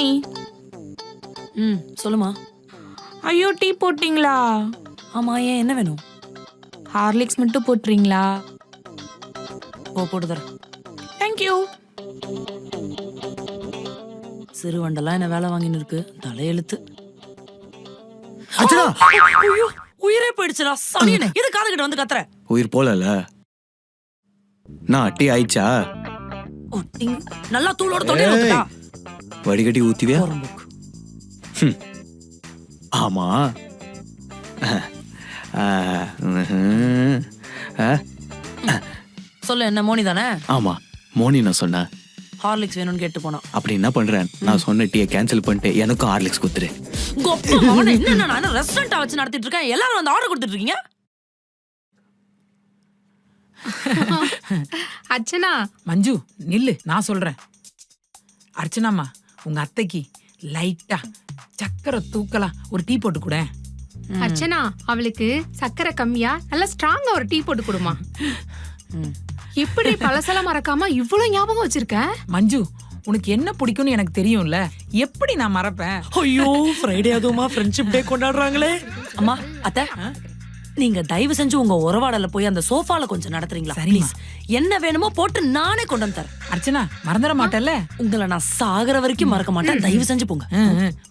நீ. சொல்லுமா. ஐயோ டீ போட்டீங்களா? ஆமா, ஏன் என்ன வேணும்? ஹார்லிக்ஸ் மட்டும் போட்டுறீங்களா? போட்டு தரேன். தேங்க்யூ. சிறுவண்டெல்லாம் என்ன வேலை வாங்கின்னு இருக்கு, தலையெழுத்து. அர்ச்சனா, ஐயோ, உயிரே போயிடுச்சுடா சனியனே. இது காதுகிட்ட வந்து கத்துற. உயிர் போலல. நான் டீ ஆயிச்சா? நல்லா தூளோட தொண்டையில ஊத்துடா. வடிகட்டி ஊத்திவியா? போறம்போக்கு. ஆமா. சொல்லு, என்ன மோனி தானே? ஆமா, மோனி நான் சொன்னேன். ஹார்லிக்ஸ் வேணும்னு கேட்டு போனா. அப்படி என்ன பண்றேன், நான் சொன்ன டீயை கேன்சல் பண்ணிட்டு எனக்கும் ஹார்லிக்ஸ் குத்துரு. என்ன ரெஸ்டாரண்டா வச்சு நடத்திட்டு இருக்கேன், எல்லாரும் வந்து ஆர்டர் கொடுத்துட்டு இருக்கீங்க. அர்ச்சனா. மஞ்சு நில்லு, நான் சொல்றேன். அர்ச்சனாமா, உங்க அத்தைக்கு லைட்டா சக்கரை தூக்கலா ஒரு டீ போட்டு கூட. அர்ச்சனா, அவளுக்கு சக்கரை கம்மியா நல்லா ஸ்ட்ராங்கா ஒரு டீ போட்டு கொடுமா. இப்படி பழசெல்லாம் மறக்காம இவ்வளவு ஞாபகம் வச்சிருக்க? மஞ்சு, உனக்கு என்ன பிடிக்கும்னு எனக்கு தெரியும்ல, எப்படி நான் மறப்பேன்? ஐயோ, ஃப்ரைடே அதுவுமா ஃப்ரெண்ட்ஷிப் டே கொண்டாடுறாங்களே. அம்மா, அத்தை, நீங்க தயவு செஞ்சு உங்க உறவாடல போய் அந்த சோஃபால கொஞ்சம் நடத்துறீங்களா? ப்ளீஸ். என்ன வேணுமோ போட்டு நானே கொண்டு வந்து தரேன். அர்ச்சனா, மறந்துட மாட்டேல்ல? உங்களை நான் சாகுற வரைக்கும் மறக்க மாட்டேன். தயவு செஞ்சு போங்க.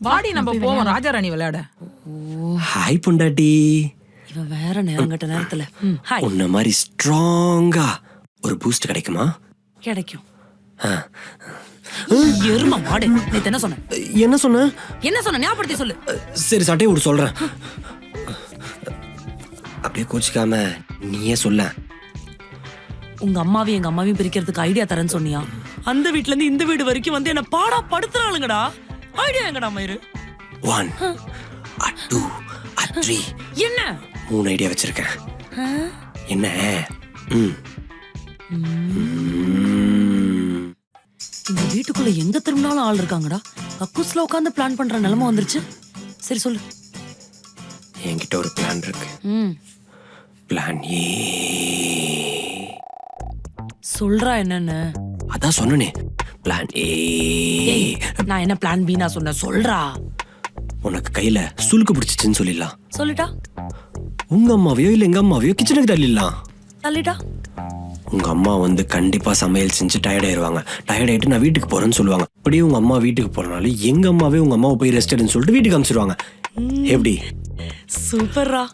வாடி, நம்ம போவோம் ராஜா ராணி விளையாட. ஹாய் பொண்டாட்டி. இவன் வேற நேரம் கட்ட நேரத்துல ஹாய். உன்ன மாதிரி ஸ்ட்ராங்கா ஒரு பூஸ்ட் கிடைக்குமா? கிடைக்கும். எருமா மாடு. நீ என்ன சொன்ன? என்ன சொன்ன? என்ன சொன்ன ஞாபகப்படுத்தி சொல்லு. சரி, சட்டையை விட்டு சொல்றேன். அப்படியே கோச்சிக்காம நீயே சொல்ல. உங்க அம்மாவையும் எங்க அம்மாவையும் பிரிக்கிறதுக்கு ஐடியா தரேன்னு சொன்னியா? அந்த வீட்ல இருந்து இந்த வீடு வரைக்கும் வந்து என்ன பாடா படுத்துறாளுங்கடா. ஐடியா எங்கடா மயிரு? 1 2 3 என்ன 3 ஐடியா வச்சிருக்கேன். என்ன? இந்த வீட்டுக்குள்ள எங்க திரும்பினாலும் ஆள் இருக்காங்கடா. கக்கூஸ்ல உட்காந்து பிளான் பண்ற நிலைமை வந்துருச்சு. சரி சொல்லு. என்கிட்ட ஒரு பிளான் இருக்கு. Plan A. சொல்றா என்னன்னு. அதான் சொன்னனே, பிளான் ஏ. நான் என்ன பிளான் பி நான் சொன்னேன், சொல்றா. உனக்கு கையில சுளுக்கு பிடிச்சிச்சுன்னு சொல்லிடலாம். சொல்லிட்டா? உங்க அம்மாவையோ இல்ல எங்க அம்மாவையோ கிச்சனுக்கு தள்ளிடலாம். தள்ளிட்டா? உங்க அம்மா வந்து கண்டிப்பா சமையல் செஞ்சு டயர்ட் ஆயிருவாங்க. டயர்ட் ஆயிட்டு நான் வீட்டுக்கு போறேன்னு சொல்லுவாங்க. அப்படியே உங்க அம்மா வீட்டுக்கு போறனால எங்க அம்மாவே உங்க அம்மாவை போய் ரெஸ்ட் எடுன்னு சொல்லிட்டு வீட்டுக்கு அனுப்பிச்சிடுவாங்க. எப்படி? சூப்பர்ரா.